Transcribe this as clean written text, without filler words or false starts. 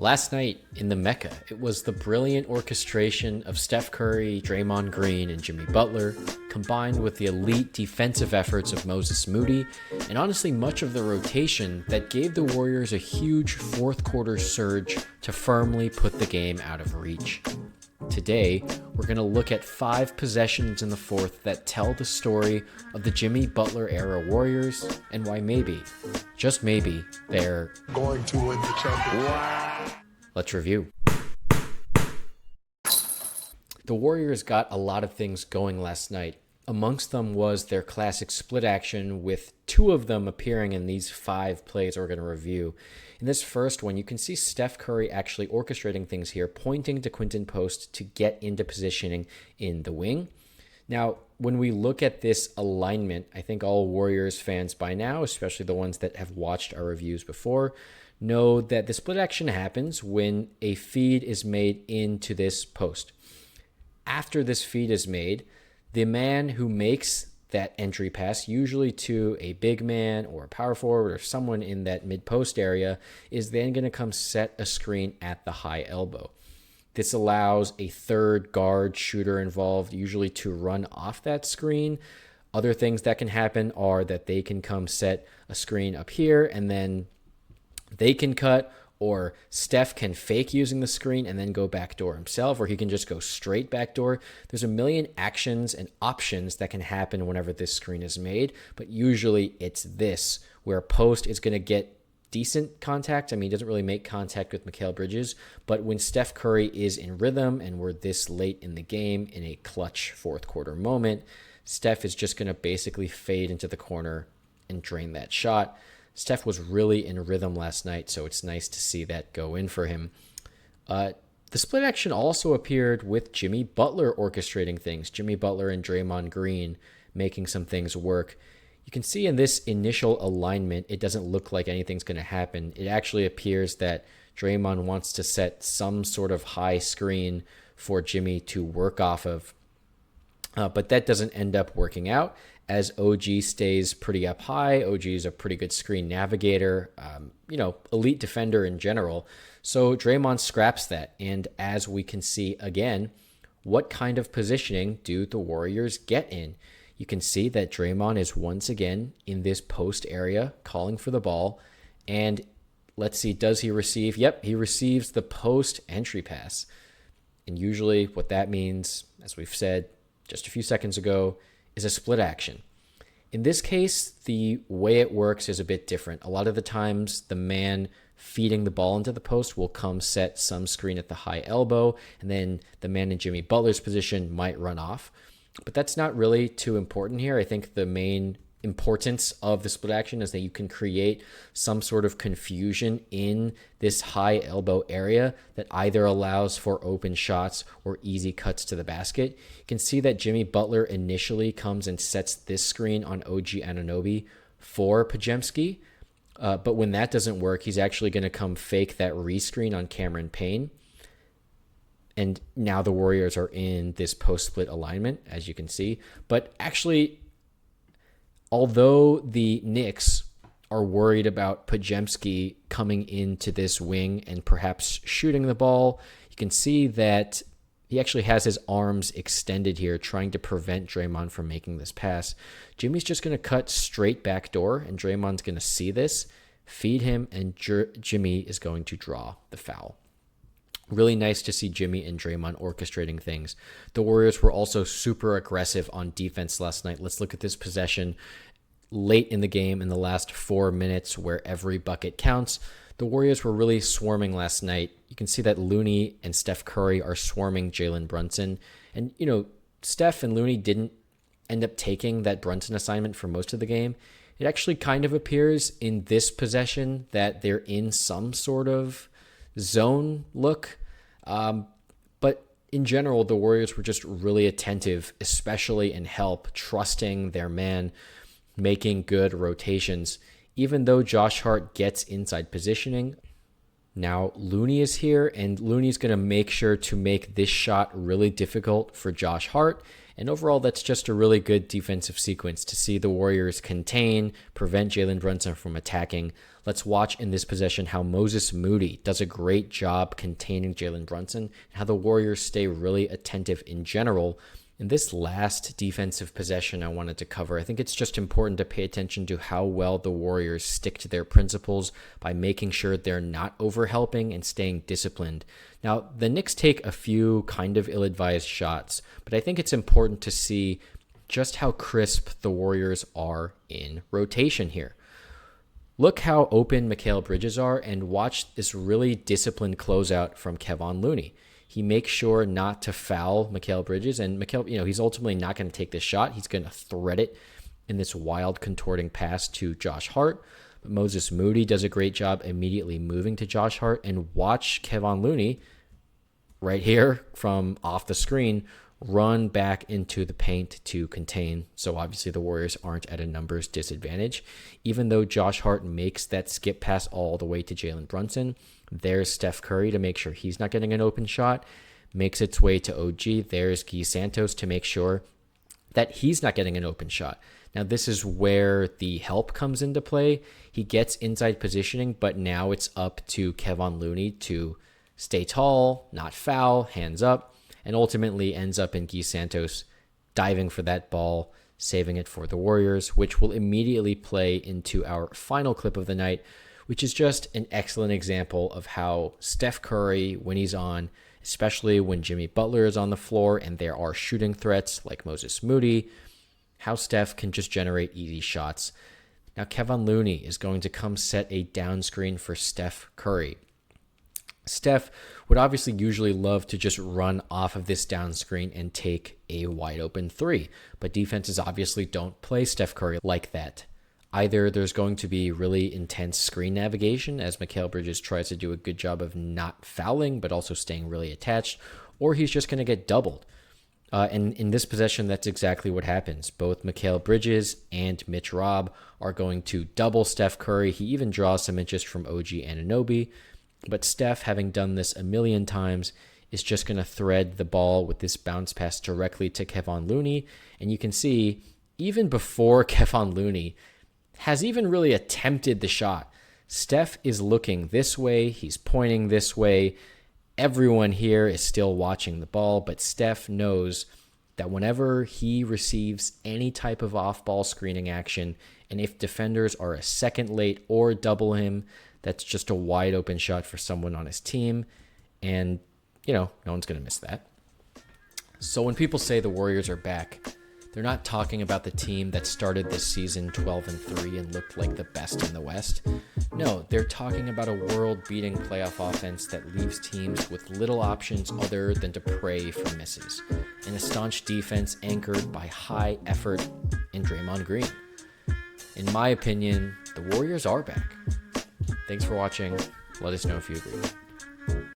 Last night in the Mecca, it was the brilliant orchestration of Steph Curry, Draymond Green, and Jimmy Butler, combined with the elite defensive efforts of Moses Moody, and honestly much of the rotation that gave the Warriors a huge fourth quarter surge to firmly put the game out of reach. Today, we're going to look at 5 possessions in the fourth that tell the story of the Jimmy Butler era Warriors and why maybe, just maybe, they're going to win the championship. Let's review. The Warriors got a lot of things going last night. Amongst them was their classic split action, with 2 of them appearing in these 5 plays we're going to review. In this first one, you can see Steph Curry actually orchestrating things here, pointing to Quinton Post to get into positioning in the wing. Now, when we look at this alignment, I think all Warriors fans by now, especially the ones that have watched our reviews before, know that the split action happens when a feed is made into this post. After this feed is made, the man who makes that entry pass, usually to a big man or a power forward or someone in that mid-post area, is then going to come set a screen at the high elbow. This allows a third guard shooter involved usually to run off that screen. Other things that can happen are that they can come set a screen up here and then they can cut, or Steph can fake using the screen and then go backdoor himself, or he can just go straight backdoor. There's a million actions and options that can happen whenever this screen is made, but usually it's this, where Post is going to get decent contact. I mean, he doesn't really make contact with Mikal Bridges, but when Steph Curry is in rhythm and we're this late in the game in a clutch fourth quarter moment, Steph is just going to basically fade into the corner and drain that shot. Steph was really in rhythm last night, so it's nice to see that go in for him. The split action also appeared with Jimmy Butler orchestrating things. Jimmy Butler and Draymond Green making some things work. You can see in this initial alignment, it doesn't look like anything's going to happen. It actually appears that Draymond wants to set some sort of high screen for Jimmy to work off of. But that doesn't end up working out, as OG stays pretty up high. OG is a pretty good screen navigator, elite defender in general. So Draymond scraps that. And as we can see again, what kind of positioning do the Warriors get in? You can see that Draymond is once again in this post area calling for the ball. And let's see, does he receive? Yep, he receives the post entry pass. And usually what that means, as we've said just a few seconds ago, is a split action. In this case, the way it works is a bit different. A lot of the times, the man feeding the ball into the post will come set some screen at the high elbow, and then the man in Jimmy Butler's position might run off. But that's not really too important here. I think the main importance of the split action is that you can create some sort of confusion in this high elbow area that either allows for open shots or easy cuts to the basket. You can see that Jimmy Butler initially comes and sets this screen on OG Anunoby for Podziemski, but when that doesn't work, he's actually going to come fake that rescreen on Cameron Payne. And now the Warriors are in this post-split alignment, as you can see. But actually, although the Knicks are worried about Podziemski coming into this wing and perhaps shooting the ball, you can see that he actually has his arms extended here, trying to prevent Draymond from making this pass. Jimmy's just going to cut straight backdoor, and Draymond's going to see this, feed him, and Jimmy is going to draw the foul. Really nice to see Jimmy and Draymond orchestrating things. The Warriors were also super aggressive on defense last night. Let's look at this possession late in the game in the last 4 minutes where every bucket counts. The Warriors were really swarming last night. You can see that Looney and Steph Curry are swarming Jalen Brunson. And, Steph and Looney didn't end up taking that Brunson assignment for most of the game. It actually kind of appears in this possession that they're in some sort of zone look. But in general, the Warriors were just really attentive, especially in help, trusting their man, making good rotations. Even though Josh Hart gets inside positioning, Now Looney is here, and Looney's going to make sure to make this shot really difficult for Josh Hart. And overall, that's just a really good defensive sequence to see the Warriors contain, prevent Jalen Brunson from attacking. Let's watch in this possession how Moses Moody does a great job containing Jalen Brunson, and how the Warriors stay really attentive in general. In this last defensive possession I wanted to cover, I think it's just important to pay attention to how well the Warriors stick to their principles by making sure they're not overhelping and staying disciplined. Now, the Knicks take a few kind of ill-advised shots, but I think it's important to see just how crisp the Warriors are in rotation here. Look how open Mikal Bridges are, and watch this really disciplined closeout from Kevon Looney. He makes sure not to foul Mikal Bridges, and Mikal, he's ultimately not going to take this shot. He's going to thread it in this wild contorting pass to Josh Hart. But Moses Moody does a great job immediately moving to Josh Hart, and watch Kevon Looney right here from off the screen run back into the paint to contain. So obviously the Warriors aren't at a numbers disadvantage. Even though Josh Hart makes that skip pass all the way to Jalen Brunson, there's Steph Curry to make sure he's not getting an open shot. Makes its way to OG. There's Guy Santos to make sure that he's not getting an open shot. Now, this is where the help comes into play. He gets inside positioning, but now it's up to Kevon Looney to stay tall, not foul, hands up, and ultimately ends up in Guy Santos diving for that ball, saving it for the Warriors, which will immediately play into our final clip of the night, which is just an excellent example of how Steph Curry, when he's on, especially when Jimmy Butler is on the floor and there are shooting threats like Moses Moody, how Steph can just generate easy shots. Now, Kevon Looney is going to come set a down screen for Steph Curry. Steph would obviously usually love to just run off of this down screen and take a wide open three, but defenses obviously don't play Steph Curry like that. Either there's going to be really intense screen navigation as Mikal Bridges tries to do a good job of not fouling but also staying really attached, or he's just going to get doubled. And in this possession, that's exactly what happens. Both Mikal Bridges and Mitch Robb are going to double Steph Curry. He even draws some interest from OG Anunoby. But Steph, having done this a million times, is just going to thread the ball with this bounce pass directly to Kevon Looney. And you can see, even before Kevon Looney has even really attempted the shot, Steph is looking this way. He's pointing this way. Everyone here is still watching the ball, but Steph knows that whenever he receives any type of off-ball screening action, and if defenders are a second late or double him, that's just a wide open shot for someone on his team. And, no one's going to miss that. So when people say the Warriors are back, they're not talking about the team that started this season 12-3 and looked like the best in the West. No, they're talking about a world-beating playoff offense that leaves teams with little options other than to pray for misses, and a staunch defense anchored by high effort in Draymond Green. In my opinion, the Warriors are back. Thanks for watching. Let us know if you agree.